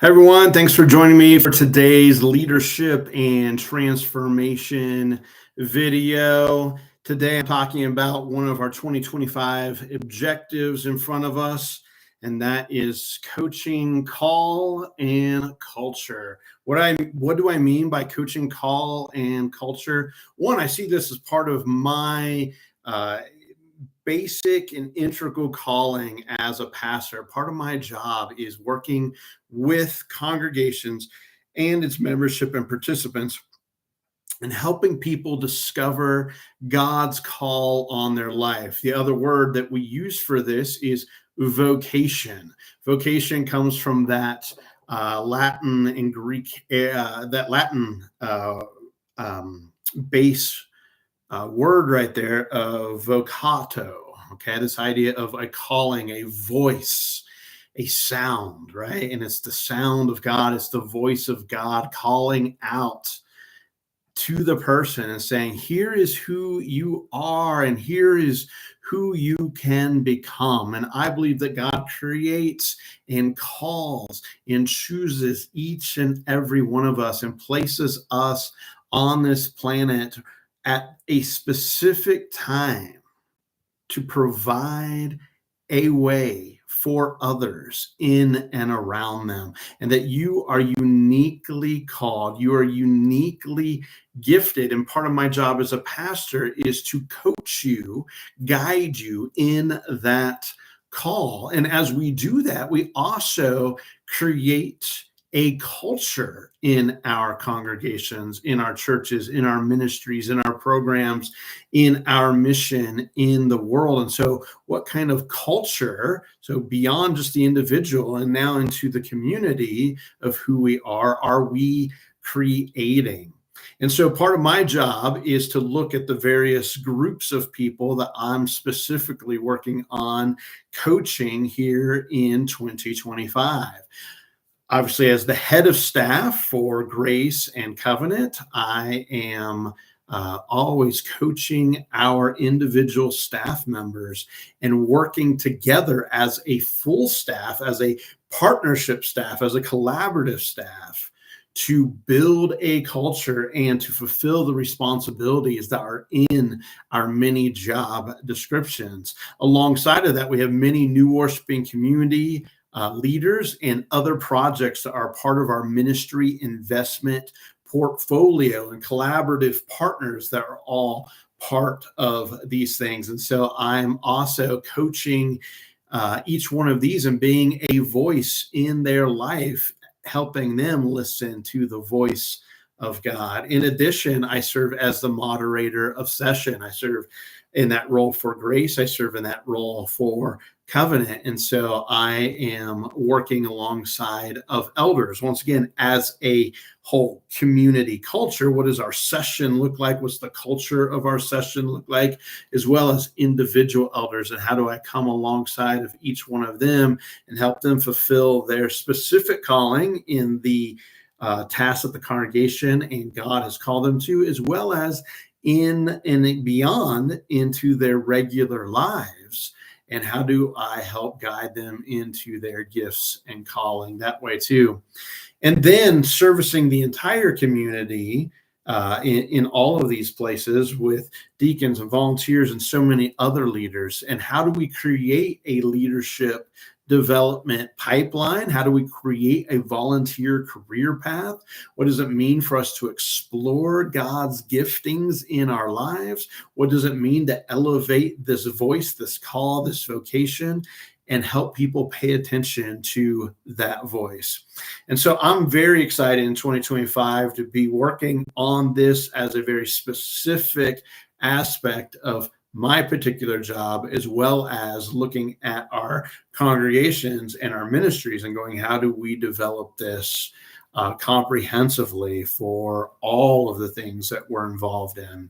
Hi, everyone. Thanks for joining me for today's leadership and transformation video. Today, I'm talking about one of our 2025 objectives in front of us, and that is coaching call and culture. What do I mean by coaching call and culture? One, I see this as part of my basic and integral calling as a pastor. Part of my job is working with congregations and its membership and participants and helping people discover God's call on their life. The other word that we use for this is vocation. Vocation comes from that Latin and Greek, that Latin base word right there of vocato. Okay, this idea of a calling, a voice, a sound, right? And it's the sound of God, it's the voice of God calling out to the person and saying, here is who you are, and here is who you can become. And I believe that God creates and calls and chooses each and every one of us and places us on this planet at a specific time to provide a way for others in and around them, and that you are uniquely called, you are uniquely gifted. And part of my job as a pastor is to coach you, guide you in that call. And as we do that, we also create a culture in our congregations, in our churches, in our ministries, in our programs, in our mission in the world. And so what kind of culture, so beyond just the individual and now into the community of who we are we creating? And so part of my job is to look at the various groups of people that I'm specifically working on coaching here in 2025. Obviously, as the head of staff for Grace and Covenant, I am always coaching our individual staff members and working together as a full staff, as a partnership staff, as a collaborative staff to build a culture and to fulfill the responsibilities that are in our many job descriptions. Alongside of that, we have many new worshiping community leaders and other projects that are part of our ministry investment portfolio and collaborative partners that are all part of these things. And so I'm also coaching each one of these and being a voice in their life, helping them listen to the voice of God. In addition, I serve as the moderator of session. I serve in that role for Grace. I serve in that role for Covenant. And so I am working alongside of elders. Once again, as a whole community culture, what does our session look like? What's the culture of our session look like? As well as individual elders, and how do I come alongside of each one of them and help them fulfill their specific calling in the tasks that the congregation and God has called them to, as well as in and beyond into their regular lives. And how do I help guide them into their gifts and calling that way too? And then servicing the entire community in all of these places with deacons and volunteers and so many other leaders. And how do we create a leadership development pipeline? How do we create a volunteer career path? What does it mean for us to explore God's giftings in our lives? What does it mean to elevate this voice, this call, this vocation, and help people pay attention to that voice? And so I'm very excited in 2025 to be working on this as a very specific aspect of my particular job, as well as looking at our congregations and our ministries and going, how do we develop this comprehensively for all of the things that we're involved in?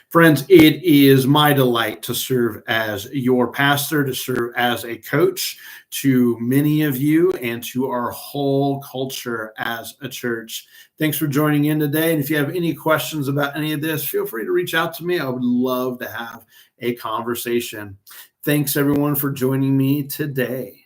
Friends, it is my delight to serve as your pastor, to serve as a coach to many of you and to our whole culture as a church. Thanks for joining in today. And if you have any questions about any of this, feel free to reach out to me. I would love to have a conversation. Thanks, everyone, for joining me today.